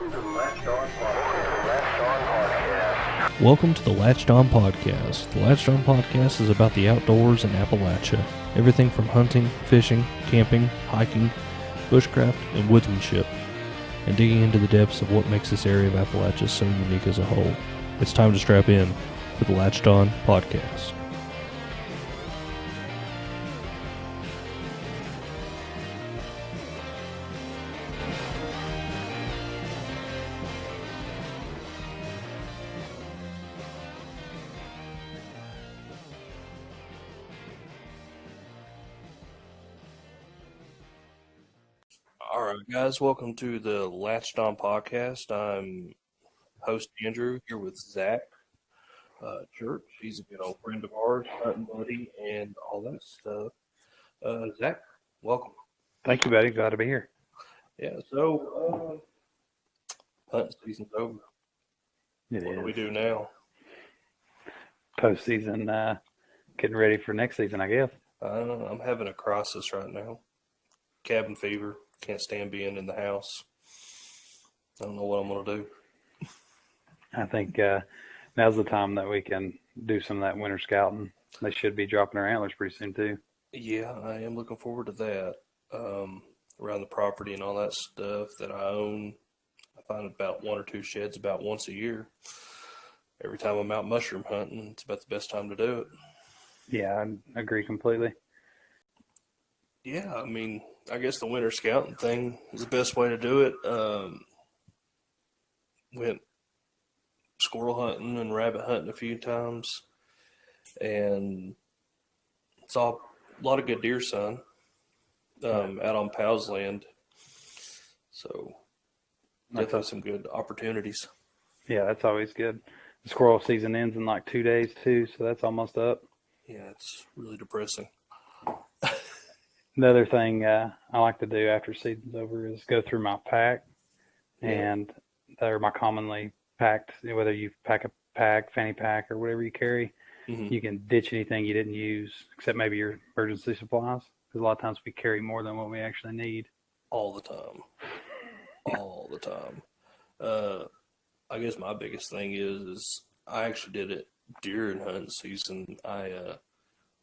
Welcome to the Latched On Podcast. The Latched On Podcast is about the outdoors in Appalachia. Everything from hunting, fishing, camping, hiking, bushcraft, and woodsmanship, and digging into the depths of what makes this area of Appalachia so unique as a whole. It's time to strap in for the Latched On Podcast. Alright guys, welcome to the Latched On Podcast. I'm host Andrew here with Zach Church. He's a good old friend of ours, hunting buddy, and all that stuff. Zach, welcome. Thank you, buddy. Glad to be here. Yeah, so hunting season's over. What do we do now? Postseason, getting ready for next season, I guess. I'm having a crisis right now. Cabin fever. Can't stand being in the house. I don't know what I'm going to do. I think now's the time that we can do some of that winter scouting. They should be dropping their antlers pretty soon, too. Yeah, I am looking forward to that. Around the property and all that stuff that I own, I find about one or two sheds about once a year. Every time I'm out mushroom hunting, it's about the best time to do it. Yeah, I agree completely. Yeah, I mean, I guess the winter scouting thing is the best way to do it. Went squirrel hunting and rabbit hunting a few times, and saw a lot of good deer sign out on Powell's land. So definitely some good opportunities. Yeah, that's always good. The squirrel season ends in like 2 days, too, so that's almost up. Yeah, it's really depressing. Another thing I like to do after season's over is go through my pack, and they're my commonly packed, whether you pack a pack, fanny pack, or whatever you carry, you can ditch anything you didn't use, except maybe your emergency supplies, because a lot of times we carry more than what we actually need. All the time. All the time. I guess my biggest thing is I actually did it during hunting season. I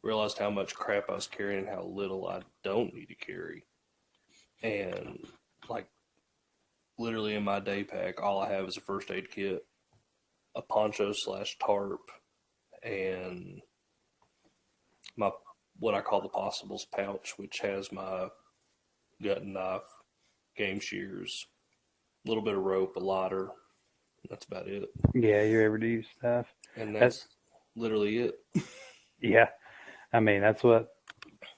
realized how much crap I was carrying and how little I don't need to carry. And, like, literally in my day pack, all I have is a first aid kit, a poncho / tarp, and my what I call the possibles pouch, which has my gutting knife, game shears, a little bit of rope, a lighter. That's about it. Yeah, your everyday stuff. And that's literally it. Yeah. I mean, that's what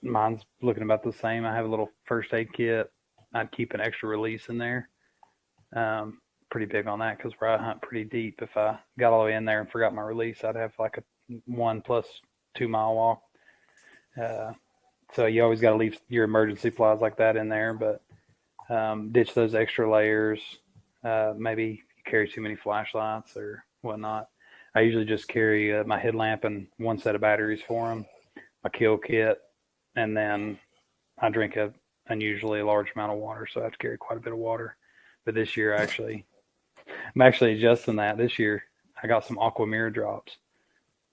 mine's looking about the same. I have a little first aid kit. I'd keep an extra release in there. Pretty big on that because where I hunt pretty deep, if I got all the way in there and forgot my release, I'd have like a 1 + 2 mile walk. So you always got to leave your emergency supplies like that in there, but ditch those extra layers. Maybe you carry too many flashlights or whatnot. I usually just carry my headlamp and one set of batteries for them, my kill kit, and then I drink a unusually large amount of water, so I have to carry quite a bit of water. But this year, I'm actually adjusting that. This year, I got some Aqua Mirror drops,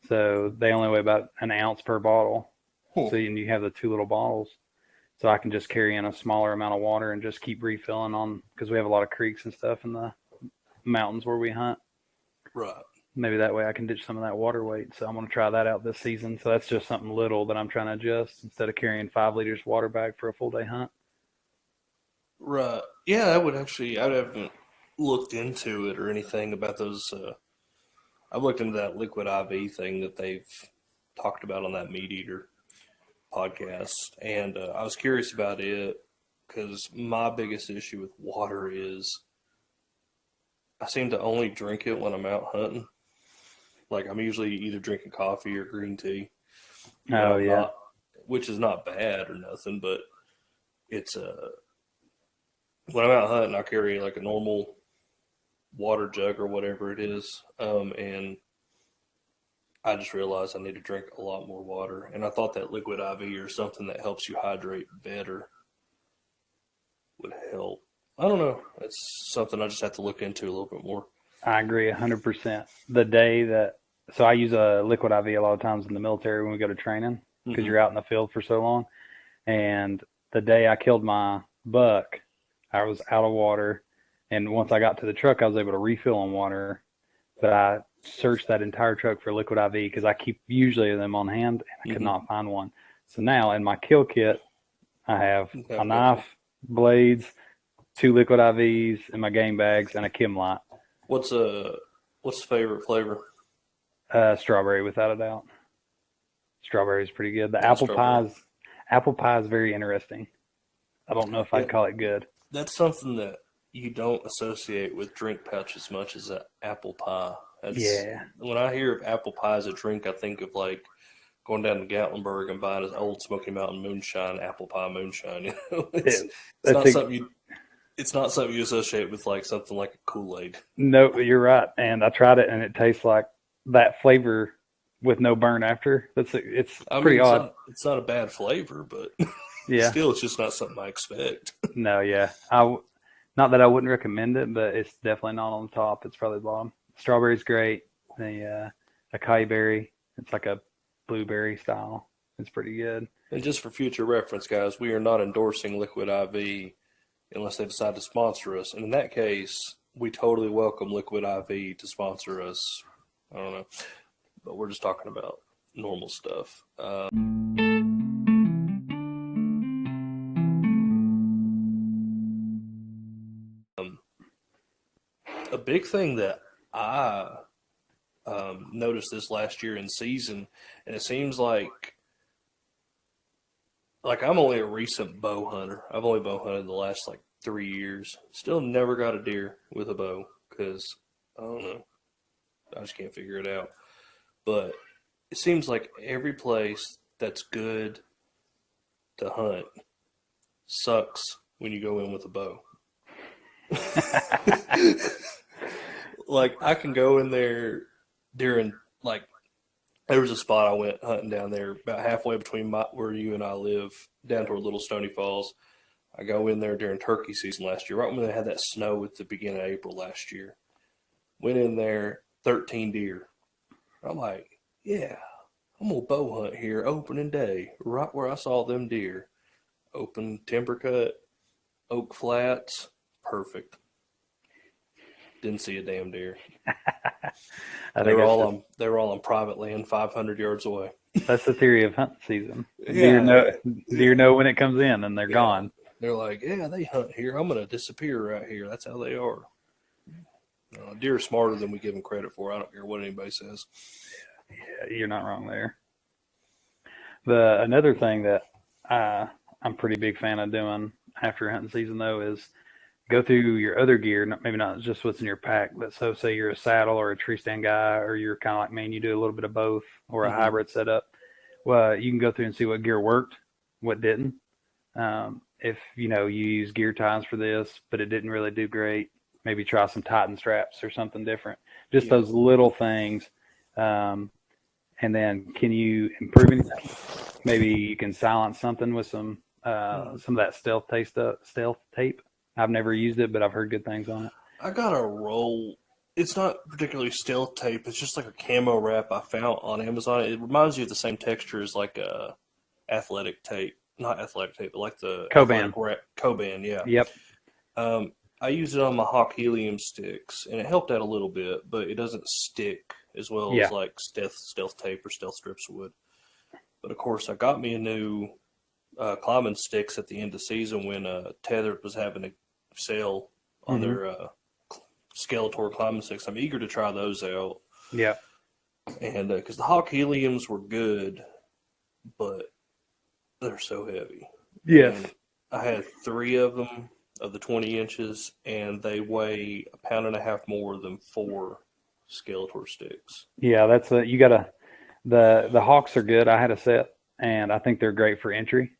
so they only weigh about an ounce per bottle. So you have the 2 little bottles, so I can just carry in a smaller amount of water and just keep refilling on, because we have a lot of creeks and stuff in the mountains where we hunt. Right. Maybe that way I can ditch some of that water weight. So I'm going to try that out this season. So that's just something little that I'm trying to adjust instead of carrying 5 liters water bag for a full day hunt. Right. Yeah, I haven't looked into it or anything about those. I've looked into that liquid IV thing that they've talked about on that Meat Eater podcast. And I was curious about it because my biggest issue with water is I seem to only drink it when I'm out hunting. Like, I'm usually either drinking coffee or green tea. Oh, yeah. Which is not bad or nothing, but it's when I'm out hunting, I carry like a normal water jug or whatever it is, and I just realized I need to drink a lot more water. And I thought that liquid IV or something that helps you hydrate better would help. I don't know. It's something I just have to look into a little bit more. I agree 100%. The day that, so I use a liquid IV a lot of times in the military when we go to training because you're out in the field for so long. And the day I killed my buck, I was out of water. And once I got to the truck, I was able to refill on water. But I searched that entire truck for liquid IV because I keep usually them on hand and I could not find one. So now in my kill kit, I have a knife, blades, 2 liquid IVs in my game bags, and a chem light. What's the favorite flavor? Strawberry, without a doubt. Strawberry is pretty good. The apple pie is very interesting. I don't know if I'd call it good. That's something that you don't associate with drink pouch as much as an apple pie. When I hear of apple pie as a drink, I think of like going down to Gatlinburg and buying an old Smoky Mountain moonshine, apple pie moonshine. You know, it's not something you associate with like something like a Kool-Aid. No, you're right. And I tried it, and it tastes like that flavor with no burn after. It's pretty odd. It's not a bad flavor, but still, it's just not something I expect. No, yeah. Not that I wouldn't recommend it, but it's definitely not on the top. It's probably the bottom. Strawberry's great. The acai berry, it's like a blueberry style. It's pretty good. And just for future reference, guys, we are not endorsing Liquid IV unless they decide to sponsor us. And in that case, we totally welcome Liquid IV to sponsor us. I don't know. But we're just talking about normal stuff. A big thing that I noticed this last year in season, and it seems like I'm only a recent bow hunter. I've only bow hunted the last 3 years. Still never got a deer with a bow because, I don't know, I just can't figure it out. But it seems like every place that's good to hunt sucks when you go in with a bow. I can go in there during, there was a spot I went hunting down there about halfway between where you and I live, down toward Little Stony Falls. I go in there during turkey season last year, right when they had that snow at the beginning of April last year. Went in there, 13 deer. I'm like, yeah, I'm going to bow hunt here opening day, right where I saw them deer. Open timber cut, oak flats, perfect. Didn't see a damn deer. They were all on private land 500 yards away. That's the theory of hunting season. Deer know when it comes in and they're gone. They're like, yeah, they hunt here. I'm going to disappear right here. That's how they are. Deer are smarter than we give them credit for. I don't care what anybody says. Yeah, you're not wrong there. Another thing that I'm pretty big fan of doing after hunting season, though, is go through your other gear, maybe not just what's in your pack, but so say you're a saddle or a tree stand guy, or you're kind of like me and you do a little bit of both, or a hybrid setup. Well, you can go through and see what gear worked, what didn't. If you use gear ties for this, but it didn't really do great, maybe try some Titan straps or something different. Just those little things. And then can you improve anything? Maybe you can silence something with some of that stealth tape. I've never used it, but I've heard good things on it. I got a roll. It's not particularly stealth tape. It's just like a camo wrap I found on Amazon. It reminds you of the same texture as like a athletic tape. Not athletic tape, but like the Coban. Coban, yeah. Yep. I use it on my Hawk Helium sticks, and it helped out a little bit, but it doesn't stick as well as like stealth tape or stealth strips would. But of course, I got me a new climbing sticks at the end of season when Tethered was having a sale on their Skeletor climbing sticks. I'm eager to try those out. Yeah. And because the Hawk Heliums were good, but they're so heavy. Yes. And I had 3 of them of the 20 inches, and they weigh 1.5 pounds more than 4 Skeletor sticks. Yeah, that's you gotta. The Hawks are good. I had a set, and I think they're great for entry.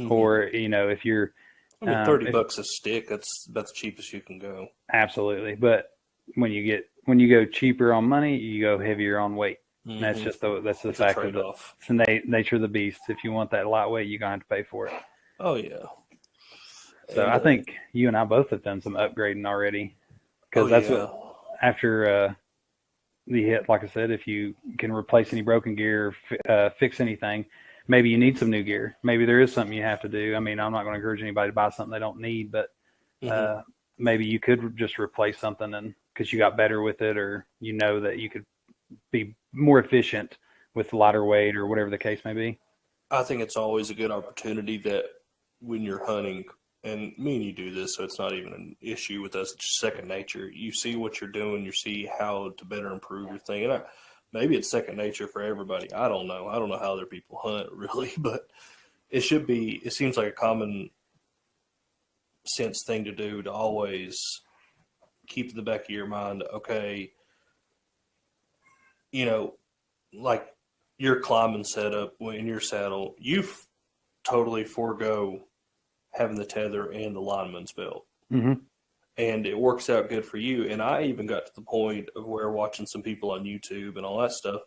Or if you're, $30 a stick, that's the cheapest you can go. Absolutely, but when you go cheaper on money, you go heavier on weight. And that's just the fact of it. It's the nature of the beast. If you want that lightweight, you're going to have to pay for it. Oh yeah. So And I think you and I both have done some upgrading already, oh because that's yeah, what after the hit, like I said, if you can replace any broken gear, fix anything, maybe you need some new gear. Maybe there is something you have to do. I mean, I'm not going to encourage anybody to buy something they don't need, but hmm uh, maybe you could just replace something, and because you got better with it, or you know that you could be more efficient with lighter weight or whatever the case may be. I think it's always a good opportunity that when you're hunting, and me and you do this, so it's not even an issue with us. It's just second nature. You see what you're doing, you see how to better improve your thing, and maybe it's second nature for everybody. I don't know. I don't know how other people hunt really, but it should be. It seems like a common sense thing to do to always keep in the back of your mind. Okay, you know, like your climbing setup in your saddle, you totally forego having the tether and the lineman's belt. Mm-hmm. And it works out good for you. And I even got to the point of where watching some people on YouTube and all that stuff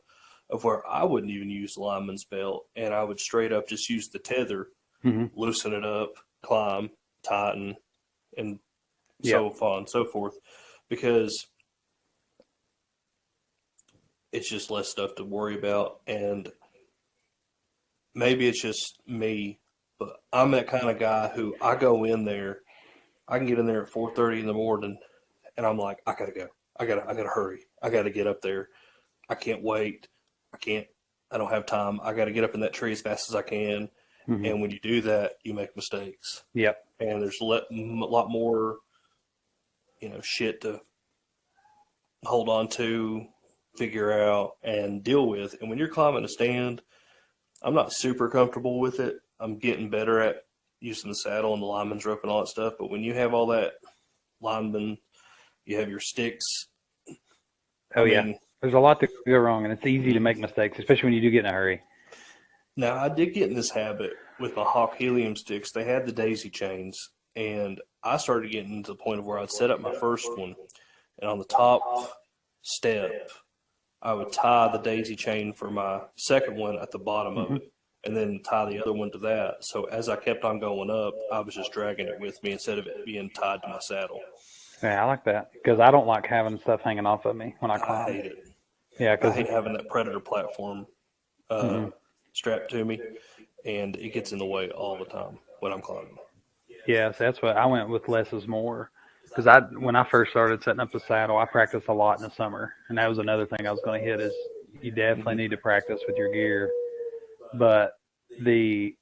of where I wouldn't even use the lineman's belt and I would straight up just use the tether, Mm-hmm. loosen it up, climb, tighten, and Yep. so on and so forth because it's just less stuff to worry about. And maybe it's just me, but I'm that kind of guy who I go in there, I can get in there at 4:30 in the morning and I'm like, I gotta go. I gotta hurry. I gotta get up there. I can't wait. I can't. I don't have time. I gotta get up in that tree as fast as I can. Mm-hmm. And when you do that, you make mistakes. Yep. And there's a lot more, shit to hold on to, figure out, and deal with. And when you're climbing a stand, I'm not super comfortable with it. I'm getting better at using the saddle and the lineman's rope and all that stuff. But when you have all that lineman, you have your sticks. Oh I yeah. mean, There's a lot to go wrong, and it's easy to make mistakes, especially when you do get in a hurry. now I did get in this habit with my Hawk helium sticks. They had the daisy chains, and I started getting to the point of where I'd set up my first one, and on the top step, I would tie the daisy chain for my second one at the bottom of Mm-hmm. it, and then tie the other one to that. So as I kept on going up, I was just dragging it with me instead of it being tied to my saddle. Yeah, I like that because I don't like having stuff hanging off of me when I I climb. hate it. Yeah, I because hate having that Predator platform uh, mm-hmm. strapped to me, and it gets in the way all the time when I'm climbing. Yeah, so that's what I went with. Less is more. Because when I first started setting up the saddle, I practiced a lot in the summer, and that was another thing I was going to hit is you definitely hmm need to practice with your gear. But the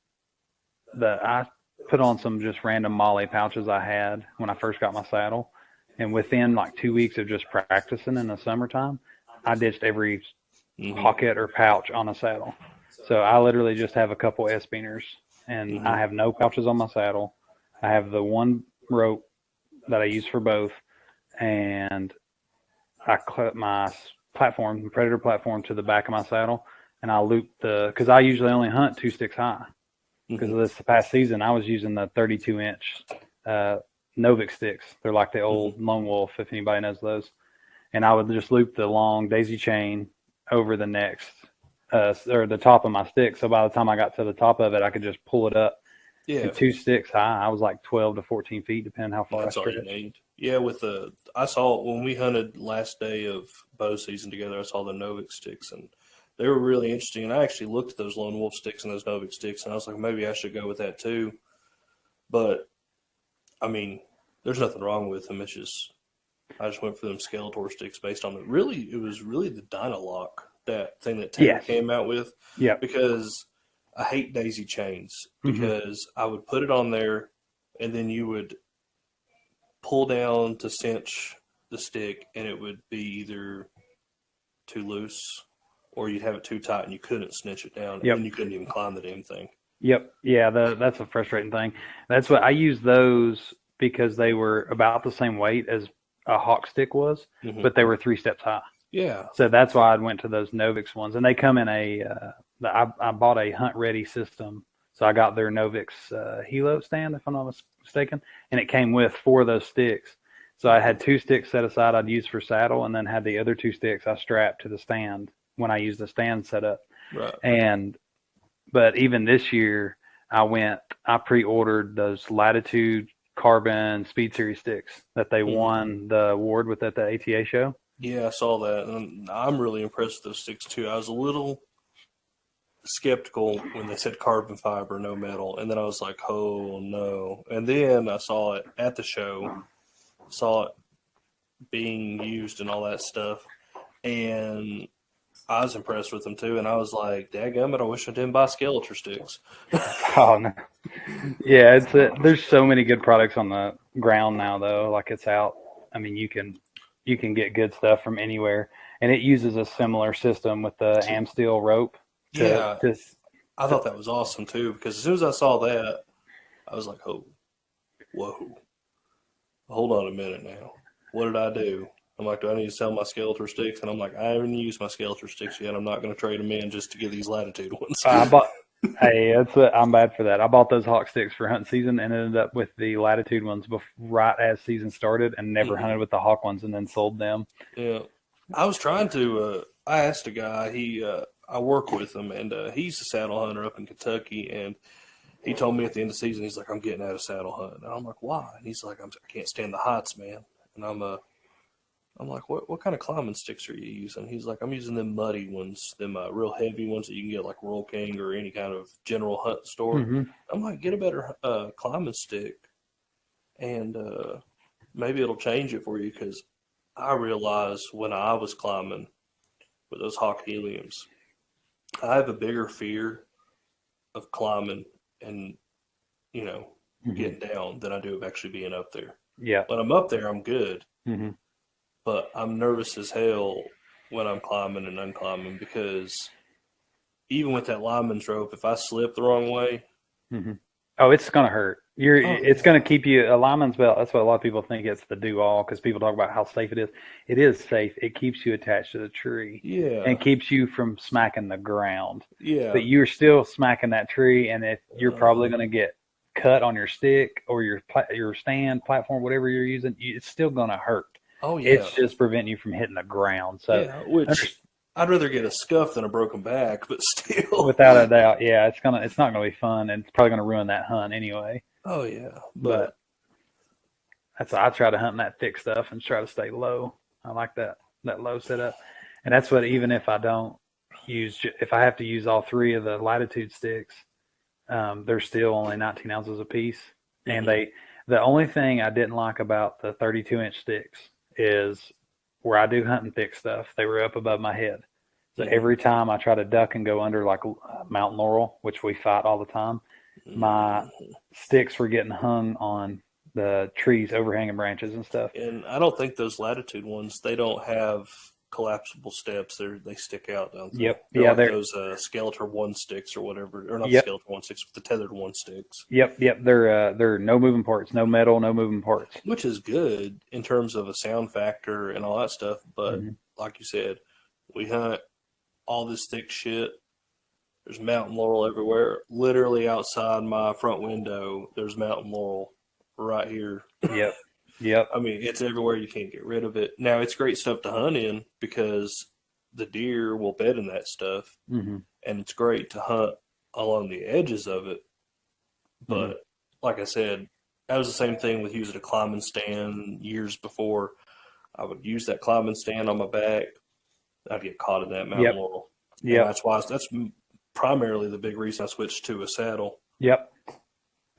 I put on some just random Molly pouches I had when I first got my saddle, and within like 2 weeks of just practicing in the summertime, I ditched every hmm pocket or pouch on a saddle. So I literally just have a couple S beaners, and hmm I have no pouches on my saddle. I have the one rope that I use for both, and I clip my platform, the Predator platform, to the back of my saddle, and I loop because I usually only hunt 2 sticks high. Because hmm this past season, I was using the 32-inch uh, Novik sticks. They're like the hmm old Lone Wolf, if anybody knows those. And I would just loop the long daisy chain over the next, or the top of my stick. So by the time I got to the top of it, I could just pull it up. Yeah, And 2 sticks high, I was like 12 to 14 feet, depending how far I that's all you stretched. need. Yeah, I saw when we hunted last day of bow season together, I saw the Novik sticks and they were really interesting. And I actually looked at those Lone Wolf sticks and those Novik sticks and I was like, maybe I should go with that too. But I mean, there's nothing wrong with them. It's just, I just went for them Skeletor sticks based on it was really the Dynalock, that thing that Taylor Yes. came out with, Yep. because I hate daisy chains Mm-hmm. because I would put it on there and then you would pull down to cinch the stick, and it would be either too loose or you'd have it too tight and you couldn't cinch it down, and then Yep. you couldn't even climb the damn thing. Yep. Yeah, that's a frustrating thing. That's what I use those because they were about the same weight as a hawk stick was, hmm but they were 3 steps high. Yeah. So that's why I went to those Novix ones, and they come in I bought a hunt ready system, so I got their Novix Helo stand, if I'm not mistaken, and it came with 4 of those sticks. So I hmm had 2 sticks set aside I'd use for saddle, and then had the other 2 sticks I strapped to the stand when I used the stand setup. Right. And but even this year, I pre-ordered those Latitude carbon Speed Series sticks that they won the award with at the ATA show. Yeah, I saw that, and I'm really impressed with those sticks too. I was a little skeptical when they said carbon fiber, no metal, and then I was like, oh no. And then I saw it at the show, saw it being used and all that stuff, and I was impressed with them too. And I was like, dadgummit, I wish I didn't buy Skeletor sticks. Oh no. Yeah, there's so many good products on the ground now though. Like it's out. I mean, you can get good stuff from anywhere, and it uses a similar system with the Amsteel rope. Yeah, I thought that was awesome too, because as soon as I saw that, I was like, oh, whoa, hold on a minute now. What did I do? I'm like, do I need to sell my Skeletor sticks? And I'm like, I haven't used my Skeletor sticks yet. I'm not going to trade them in just to get these Latitude ones. I bought. Hey, I'm bad for that. I bought those hawk sticks for hunting season and ended up with the Latitude ones right as season started, and never hunted with the hawk ones, and then sold them. Yeah, I was trying to. I asked a guy. I work with him, and he's a saddle hunter up in Kentucky, and he told me at the end of the season, he's like, I'm getting out of saddle hunting. And I'm like, why? And he's like, I can't stand the heights, man. And I'm like, what kind of climbing sticks are you using? He's like, I'm using them muddy ones, them real heavy ones that you can get like Royal King or any kind of general hunt store. I'm like, get a better climbing stick, and maybe it'll change it for you, because I realized when I was climbing with those Hawk Heliums, I have a bigger fear of climbing and, getting down than I do of actually being up there. Yeah. When I'm up there, I'm good. But I'm nervous as hell when I'm climbing and unclimbing, because even with that lineman's rope, if I slip the wrong way, oh, it's gonna hurt. It's gonna keep you a lineman's belt. That's what a lot of people think it's the do all, because people talk about how safe it is. It is safe. It keeps you attached to the tree. Yeah. And keeps you from smacking the ground. Yeah. But you're still smacking that tree, and if you're probably gonna get cut on your stick or your stand platform, whatever you're using, it's still gonna hurt. Oh yeah. It's just preventing you from hitting the ground. So yeah, which I'd rather get a scuff than a broken back, but still. Without a doubt, yeah, it's not gonna be fun, and it's probably gonna ruin that hunt anyway. Oh yeah, but that's I try to hunt that thick stuff and try to stay low. I like that low setup, and that's what, even if I don't if I have to use all three of the Latitude sticks, they're still only 19 ounces a piece, and the only thing I didn't like about the 32-inch sticks is where I do hunting thick stuff, they were up above my head. So every time I try to duck and go under like Mountain Laurel, which we fight all the time, my sticks were getting hung on the trees, overhanging branches and stuff. And I don't think those Latitude ones, they don't have collapsible steps. They stick out, don't they? Yep. They're like those Skeletor one sticks or whatever, or not the Skeletor one sticks, but the tethered one sticks. Yep. They're no moving parts, no metal, no moving parts. Which is good in terms of a sound factor and all that stuff. But like you said, we hunt all this thick shit. There's Mountain Laurel everywhere. Literally outside my front window, there's Mountain Laurel right here. Yep. I mean, it's everywhere. You can't get rid of it. Now, it's great stuff to hunt in because the deer will bed in that stuff. And it's great to hunt along the edges of it. But like I said, that was the same thing with using a climbing stand years before. I would use that climbing stand on my back. I'd get caught in that Mountain Laurel. Yeah, that's primarily the big reason I switched to a saddle. Yep.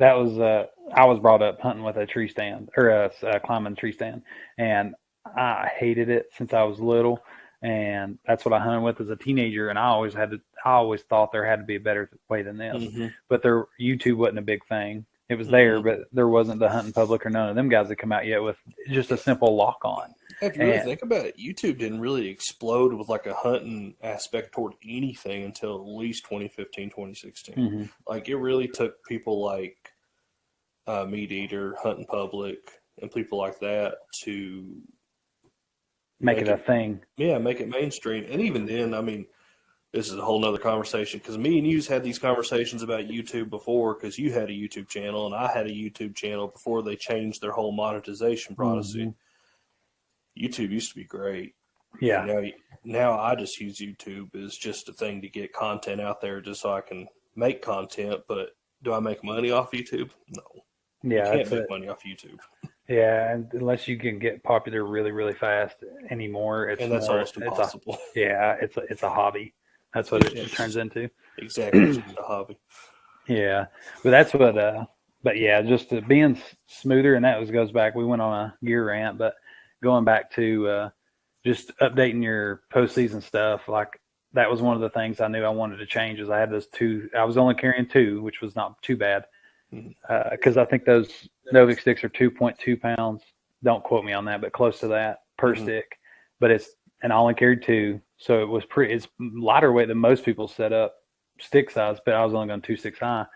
That was I was brought up hunting with a tree stand, or a climbing tree stand, and I hated it since I was little, and that's what I hunted with as a teenager. And I always thought there had to be a better way than this, but YouTube wasn't a big thing. It was there, but there wasn't the hunting public or none of them guys that come out yet with just a simple lock on. If you really think about it, YouTube didn't really explode with like a hunting aspect toward anything until at least 2015, 2016. Like, it really took people like Meat Eater, Hunting Public, and people like that to make it a thing. Yeah, make it mainstream. And even then, I mean, this is a whole nother conversation, because me and you's had these conversations about YouTube before, because you had a YouTube channel and I had a YouTube channel before they changed their whole monetization policy. YouTube used to be great. Yeah. Now I just use YouTube as just a thing to get content out there just so I can make content. But do I make money off YouTube? No. You Yeah, can't that's make it. money off YouTube. Yeah, and unless you can get popular really, really fast anymore, And that's almost it's a, impossible. yeah, it's a hobby. That's what Yeah, it it's turns just into. exactly, it's just a hobby. Yeah, but that's what. But yeah, just being smoother, and that goes back. We went on a gear rant, but going back to just updating your postseason stuff, like that was one of the things I knew I wanted to change. Is I had those two. I was only carrying two, which was not too bad, Mhm. because I think those Novik sticks are 2.2 pounds. Don't quote me on that, but close to that per Mhm. stick. But and I only carried two, so it was pretty. It's lighter weight than most people set up stick size, but I was only going 2.6 high,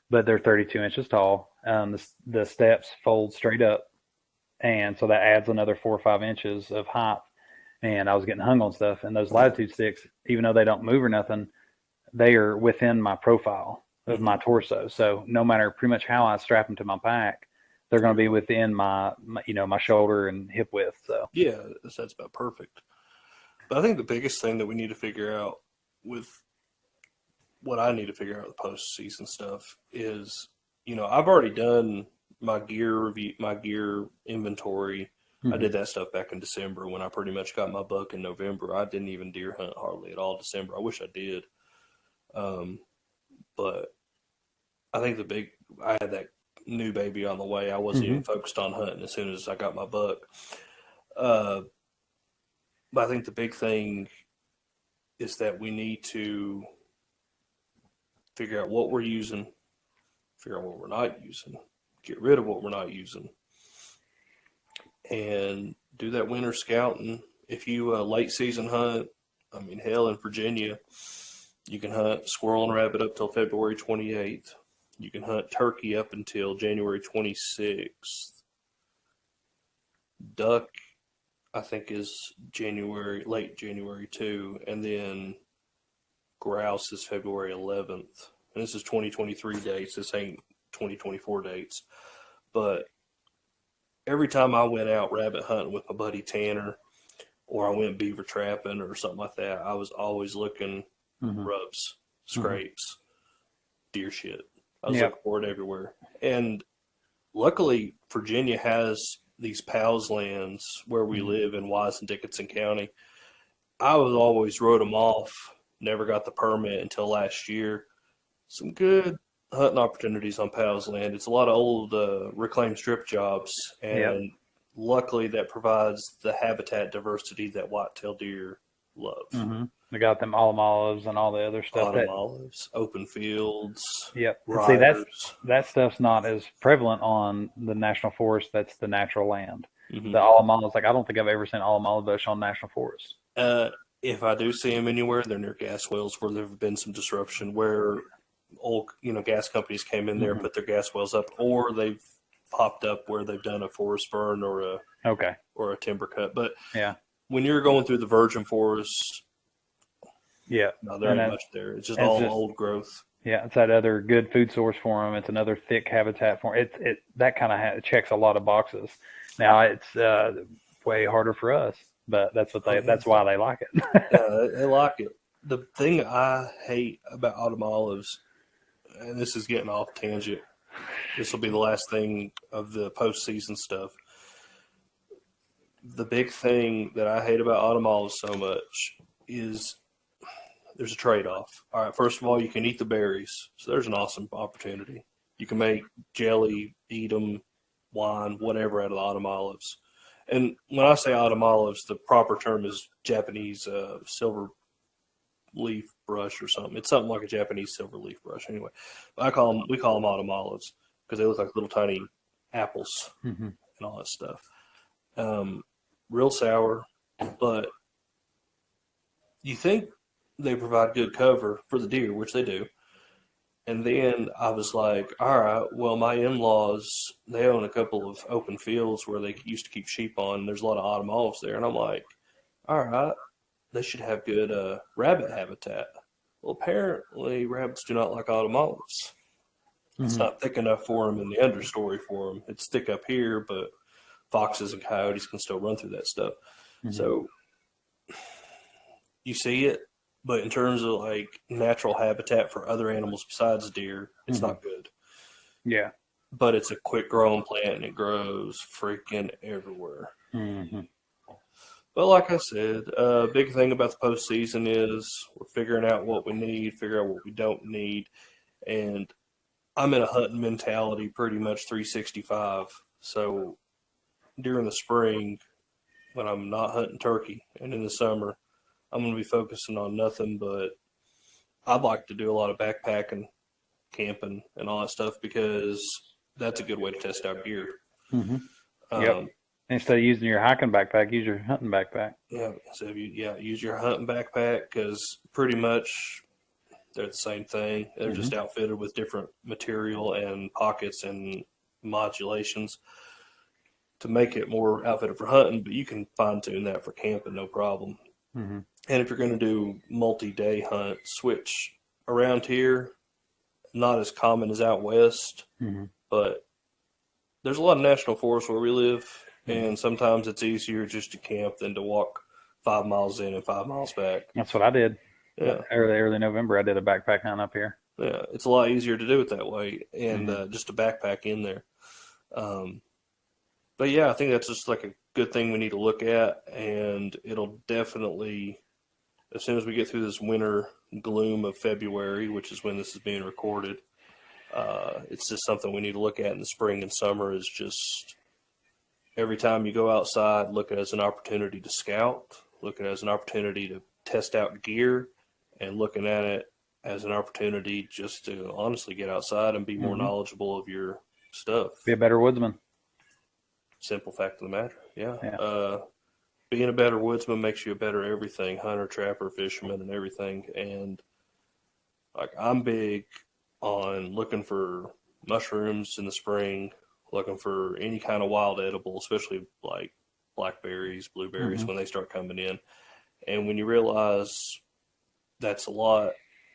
but they're 32 inches tall. The steps fold straight up, and so that adds another 4 or 5 inches of height. And I was getting hung on stuff, and those latitude sticks, even though they don't move or nothing, they are within my profile of Mhm. my torso. So no matter pretty much how I strap them to my pack, they're going to be within my shoulder and hip width. So Yeah, that's about perfect. But I think the biggest thing that we need to figure out with what I need to figure out with postseason stuff is, I've already done my gear review, my gear inventory. I mm-hmm. did that stuff back in December when I pretty much got my buck in November. I didn't even deer hunt hardly at all December. I wish I did. Um, but I think I had that new baby on the way. I wasn't Mm-hmm. even focused on hunting as soon as I got my buck. Uh, but I think the big thing is that we need to figure out what we're using, figure out what we're not using, get rid of what we're not using, and do that winter scouting. If you late season hunt, I mean, hell, in Virginia, you can hunt squirrel and rabbit up till February 28th. You can hunt turkey up until January 26th. Duck, I think, is late January too, and then grouse is February 11th. And this is 2023 dates. This ain't 2024 dates. But every time I went out rabbit hunting with my buddy Tanner, or I went beaver trapping or something like that, I was always looking Mm-hmm. rubs, Mm-hmm. scrapes, deer shit. I was Yep. looking for it everywhere. And luckily, Virginia has these PALS lands where we Mm-hmm. live in Wise and Dickinson County. I was always wrote them off, never got the permit until last year. Some good hunting opportunities on PALS land. It's a lot of old reclaimed strip jobs, Yep. and luckily that provides the habitat diversity that whitetail deer love. Mm-hmm. They got them autumn olives and all the other stuff Autumn that. olives, open fields, Yep. And see, riders. that stuff's not as prevalent on the national forest. That's the natural land. Hmm. The autumn olives, like I don't think I've ever seen autumn olive bush on national forest. Uh, if I do see them anywhere, they're near gas wells where there have been some disruption, where old gas companies came in there and Mm-hmm. put their gas wells up, or they've popped up where they've done a forest burn Okay. or a timber cut. But Yeah. when you're going through the virgin forest, Yeah. no, there And ain't that much there. It's just it's all just old growth. yeah, it's that other good food source for them. It's another thick habitat for them. It that kind of checks a lot of boxes. Now it's way harder for us, but Oh yeah, that's why they like it. yeah, they like it. The thing I hate about autumn olives, and this is getting off tangent. This will be the last thing of the postseason stuff. The big thing that I hate about autumn olives so much is there's a trade off. All right, first of all, you can eat the berries, so there's an awesome opportunity. You can make jelly, eat them, wine, whatever out of the autumn olives. And when I say autumn olives, the proper term is Japanese silver leaf brush or something. It's something like a Japanese silver leaf brush. Anyway, we call them autumn olives because they look like little tiny apples Hmm. and all that stuff. Um, Real sour, but you think they provide good cover for the deer, which they do. And then I was like, all right, well, my in-laws, they own a couple of open fields where they used to keep sheep on. There's a lot of autumn olives there. And I'm like, all right, they should have good rabbit habitat. Well, apparently rabbits do not like autumn olives. It's Hmm. not thick enough for them in the understory for them. It's thick up here, but foxes and coyotes can still run through that stuff. Hmm. So you see it, but in terms of like natural habitat for other animals besides deer, it's Hmm. not good. Yeah. but it's a quick growing plant and it grows freaking everywhere. Mm-hmm. But like I said, big thing about the postseason is we're figuring out what we need, figure out what we don't need, and I'm in a hunting mentality pretty much 365. So during the spring, when I'm not hunting turkey, and in the summer, I'm going to be focusing on nothing but I'd like to do a lot of backpacking, camping, and all that stuff because that's a good way to test out gear. Mm-hmm. Yep. Instead of using your hiking backpack, use your hunting backpack. Yeah, so use your hunting backpack because pretty much they're the same thing. They're just outfitted with different material and pockets and modulations to make it more outfitted for hunting, but you can fine tune that for camping, no problem. Mm-hmm. And if you're going to do multi-day hunt, switch around here. Not as common as out west, but there's a lot of national forests where we live, and sometimes it's easier just to camp than to walk 5 miles in and 5 miles back. That's what I did. Yeah. Early November, I did a backpack hunt up here. Yeah, it's a lot easier to do it that way, and just to backpack in there. But yeah, I think that's just like a good thing we need to look at, and it'll definitely, as soon as we get through this winter gloom of February, which is when this is being recorded, it's just something we need to look at in the spring and summer. Is just every time you go outside, look at it as an opportunity to scout, look at it as an opportunity to test out gear, and looking at it as an opportunity just to honestly get outside and be more knowledgeable of your stuff. Be a better woodsman. Simple fact of the matter. Yeah. Being a better woodsman makes you a better everything, hunter, trapper, fisherman, and everything. And like I'm big on looking for mushrooms in the spring, looking for any kind of wild edible, especially like blackberries, blueberries when they start coming in. And when you realize that's a lot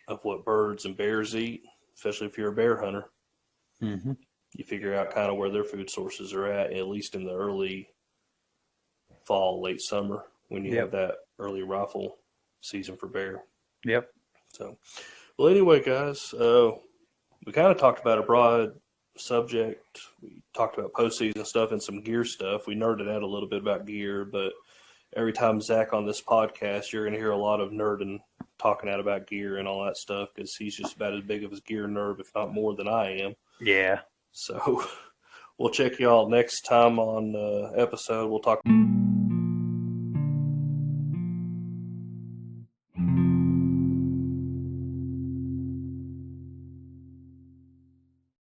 of what birds and bears eat, especially if you're a bear hunter, you figure out kind of where their food sources are at least in the early fall, late summer, when you have that early rifle season for bear. Yep. So, well, anyway, guys, we kind of talked about a broad subject. We talked about postseason stuff and some gear stuff. We nerded out a little bit about gear, but every time Zach on this podcast, you're going to hear a lot of nerding talking out about gear and all that stuff because he's just about as big of a gear nerd, if not more than I am. Yeah. So we'll check y'all next time on episode. We'll talk.